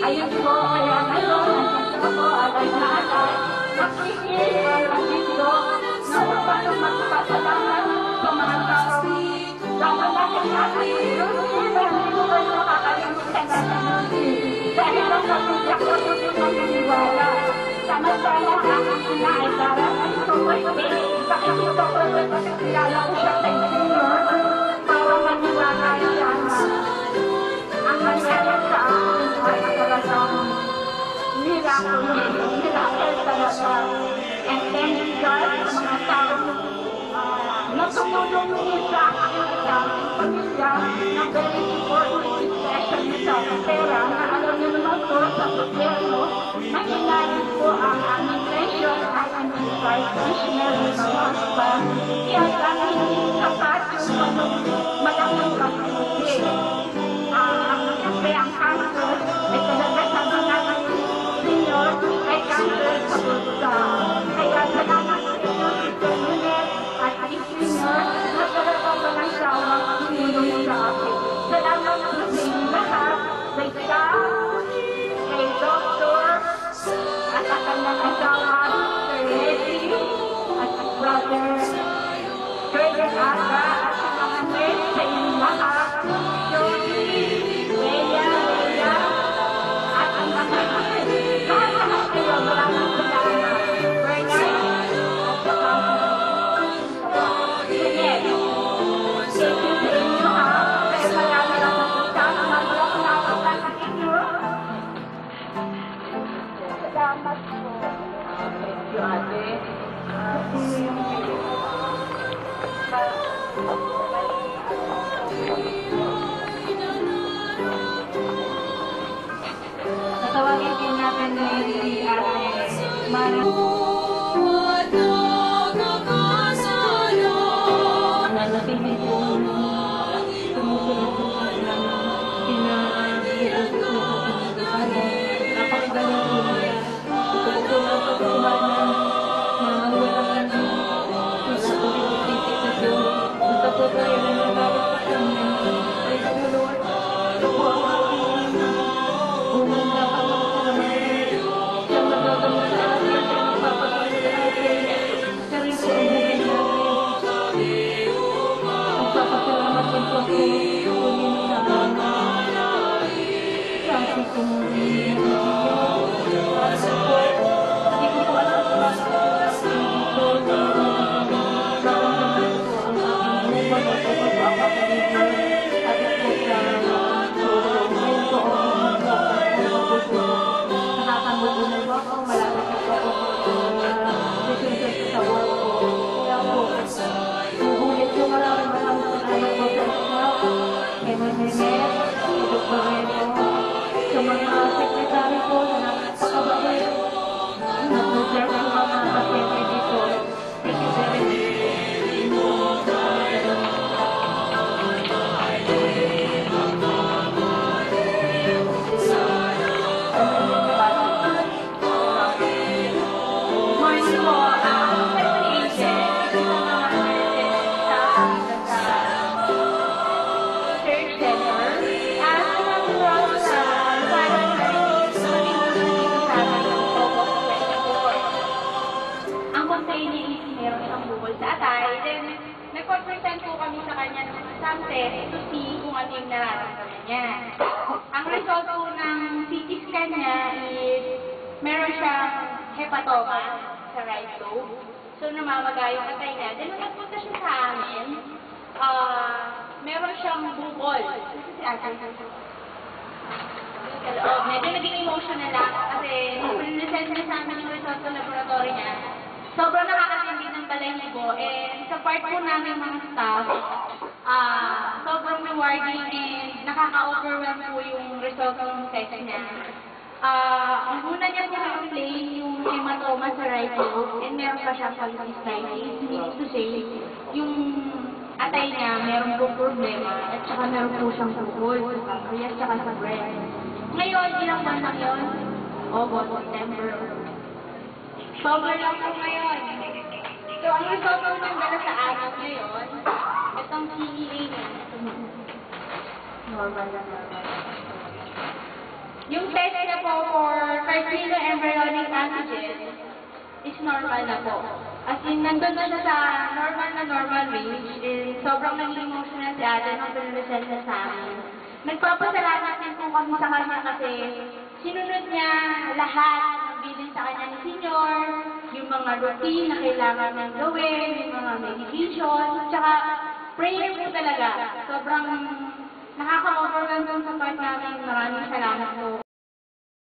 Ayun po, kaya ngayon, nandito po agad na agad. Nakikita ang dito na upang magpasalamat sa mga tao. Dahil natin natin yung hindi mo kayo nakakalimutan natin. Dahil ang pamilya ko yung naniniwala. Sama-sama ang ina ay darating sa pwede. Nakikita ko rin kilala ko siya sa inyo. Para maniwala siya na ang nangyari sa akin ay talagang miracle talaga. And thank you God sa mga tao na tumulong niyo sa akin sa pamilya na very important especially sa pera na alam niyo naman po sa gobyerno mahinayin po ang aming pension at aming vice missionary sa husband. Kaya sana hindi sapat yung malaking kapatid. Kasi ang cancer ay talaga sa mga senior ay cancer sa bulsa. Kaya salamat sa inyo, Sister Lunet at senior na talagang walang sawang tumulong sa akin. Salamat po sa inyo lahat. May staff, kay Doctor, at ang kanyang asawa, Sir Leslie, at Brother Jordan Aga, at sa mga nurse sa inyong lahat, Josie, Leia, at ang mga lahat kayo, maraming salamat. Bernard, at saka Jeanette. Thank you sa inyo ha, kaya marami lang nakita, maraming nakapagpan sa inyo. Salamat po. Thank you, ate. Natawagin din natin si ate Mara. Nanatili po tumusunod po sa ilang pinag-iutos na sa napakagaling po niya. Ito po na pagkukuman na walang sa pag-iisip-isip. Ito po tayo na nagawag sa kanya. Ay tulungan po ang unang dapat magpapalaman. Siyang nagagamit sa atin, siyang magpapagalit sa atin. Siya rin po ang bugin natin. Magpapasalamat din po ako kunin sa ating tumulong. Hindi ko po alam kung bakit dito na nakakamit po ang aking buwan at ito po ang kapalitan at ito po nakakamutunan po ako, malapit po ako resuncet sa work ko. Kaya po, subulit po maraming salamat po sa staff, kay Manemet, kay Dr. Reno, sa mga sekretary po na napakabait, na po-serve po mga pasyente dito. Thank you very much. Nagpag-present po kami sa kanya ng exam test to see kung ano yung nararamdaman niya. Ang result po ng CT scan niya is meron siyang hepatoma sa right lobe. So namamaga yung atay niya. Then nung nagpunta siya sa amin, meron siyang bukol. Kasi si Ate. Medyo naging emotional lang kasi present niya sa amin yung result sa laboratory niya. Sobrang nakakatindi ng balahibo and sa part po namin mga staff, sobrang rewarding and nakaka-overwhelm po yung result ng test niya. Ang una niya po na-explain yung hematoma sa right lobe and meron pa siyang cholecystitis, meaning to say, yung atay niya meron po problema at saka meron po siyang bukol sa pancreas at saka sa breast. Ngayon, ilang buwan lang yun? August, September. Sobrang lang po ngayon. So, ang result po nang dala sa anak ngayon, itong CEA niya. Normal na normal. Yung test niya po for carcinoembryonic antigen is normal na po. As in, nandun na siya sa normal range. Sobrang naging emotional si ate nung pinresent niya sa amin. Nagpapasalamat din po kami sa kanya kasi sinunod niya lahat ng bilin sa kanya ni Senyor, yung mga routine na kailangan niyang gawin, yung mga medication, tsaka prayer po talaga. Sobrang nakaka-overwhelm sa part namin. Maraming salamat po.